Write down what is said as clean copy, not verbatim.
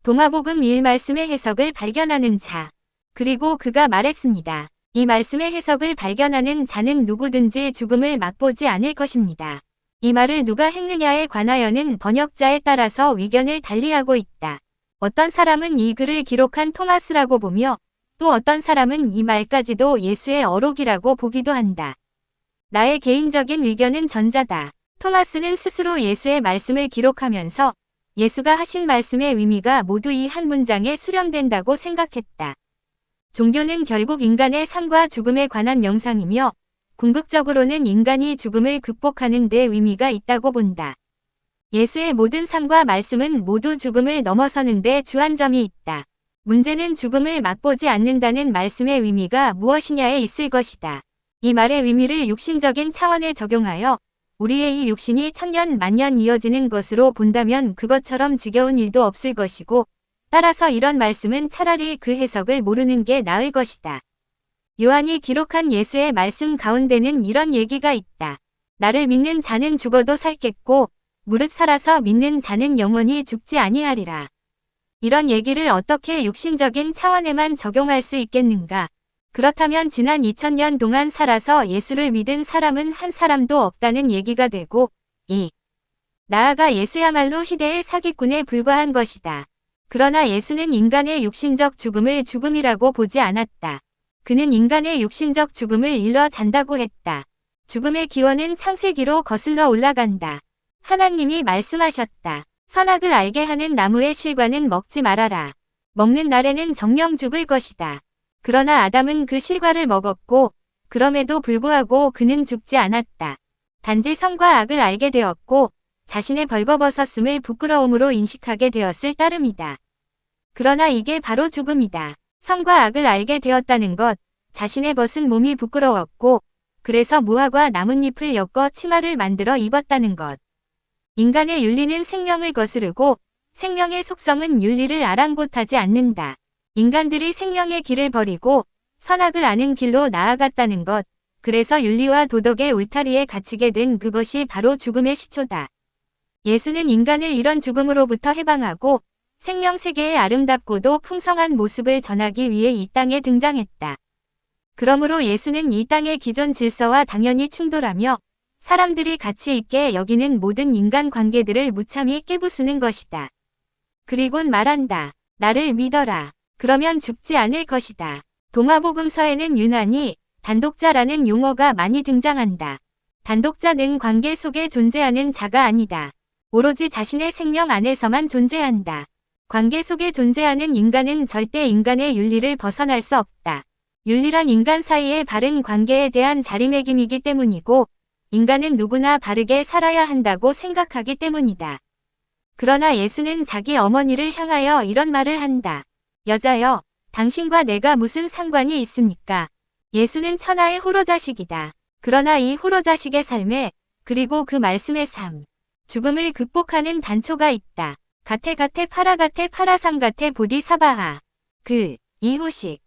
동화복음 1 말씀의 해석을 발견하는 자. 그리고 그가 말했습니다. 이 말씀의 해석을 발견하는 자는 누구든지 죽음을 맛보지 않을 것입니다. 이 말을 누가 했느냐에 관하여는 번역자에 따라서 의견을 달리하고 있다. 어떤 사람은 이 글을 기록한 토마스라고 보며 또 어떤 사람은 이 말까지도 예수의 어록이라고 보기도 한다. 나의 개인적인 의견은 전자다. 토마스는 스스로 예수의 말씀을 기록하면서 예수가 하신 말씀의 의미가 모두 이 한 문장에 수렴된다고 생각했다. 종교는 결국 인간의 삶과 죽음에 관한 명상이며 궁극적으로는 인간이 죽음을 극복하는 데 의미가 있다고 본다. 예수의 모든 삶과 말씀은 모두 죽음을 넘어서는 데 주안점이 있다. 문제는 죽음을 맛보지 않는다는 말씀의 의미가 무엇이냐에 있을 것이다. 이 말의 의미를 육신적인 차원에 적용하여 우리의 이 육신이 천년 만년 이어지는 것으로 본다면 그것처럼 지겨운 일도 없을 것이고 따라서 이런 말씀은 차라리 그 해석을 모르는 게 나을 것이다. 요한이 기록한 예수의 말씀 가운데는 이런 얘기가 있다. 나를 믿는 자는 죽어도 살겠고 무릇 살아서 믿는 자는 영원히 죽지 아니하리라. 이런 얘기를 어떻게 육신적인 차원에만 적용할 수 있겠는가? 그렇다면 지난 2000년 동안 살아서 예수를 믿은 사람은 한 사람도 없다는 얘기가 되고 나아가 예수야말로 희대의 사기꾼에 불과한 것이다. 그러나 예수는 인간의 육신적 죽음을 죽음이라고 보지 않았다. 그는 인간의 육신적 죽음을 일러 잔다고 했다. 죽음의 기원은 창세기로 거슬러 올라간다. 하나님이 말씀하셨다. 선악을 알게 하는 나무의 실과는 먹지 말아라. 먹는 날에는 정령 죽을 것이다. 그러나 아담은 그 실과를 먹었고 그럼에도 불구하고 그는 죽지 않았다. 단지 선과 악을 알게 되었고 자신의 벌거벗었음을 부끄러움으로 인식하게 되었을 따름이다. 그러나 이게 바로 죽음이다. 선과 악을 알게 되었다는 것, 자신의 벗은 몸이 부끄러웠고 그래서 무화과 나뭇잎을 엮어 치마를 만들어 입었다는 것. 인간의 윤리는 생명을 거스르고 생명의 속성은 윤리를 아랑곳하지 않는다. 인간들이 생명의 길을 버리고 선악을 아는 길로 나아갔다는 것. 그래서 윤리와 도덕의 울타리에 갇히게 된 그것이 바로 죽음의 시초다. 예수는 인간을 이런 죽음으로부터 해방하고 생명 세계의 아름답고도 풍성한 모습을 전하기 위해 이 땅에 등장했다. 그러므로 예수는 이 땅의 기존 질서와 당연히 충돌하며 사람들이 가치 있게 여기는 모든 인간 관계들을 무참히 깨부수는 것이다. 그리곤 말한다. 나를 믿어라. 그러면 죽지 않을 것이다. 동화복음서에는 유난히 단독자라는 용어가 많이 등장한다. 단독자는 관계 속에 존재하는 자가 아니다. 오로지 자신의 생명 안에서만 존재한다. 관계 속에 존재하는 인간은 절대 인간의 윤리를 벗어날 수 없다. 윤리란 인간 사이의 바른 관계에 대한 자리매김이기 때문이고 인간은 누구나 바르게 살아야 한다고 생각하기 때문이다. 그러나 예수는 자기 어머니를 향하여 이런 말을 한다. 여자여, 당신과 내가 무슨 상관이 있습니까? 예수는 천하의 호로자식이다. 그러나 이 호로자식의 삶에 그리고 그 말씀의 삶, 죽음을 극복하는 단초가 있다. 가테 파라상 가테 보디사바하. 이후식.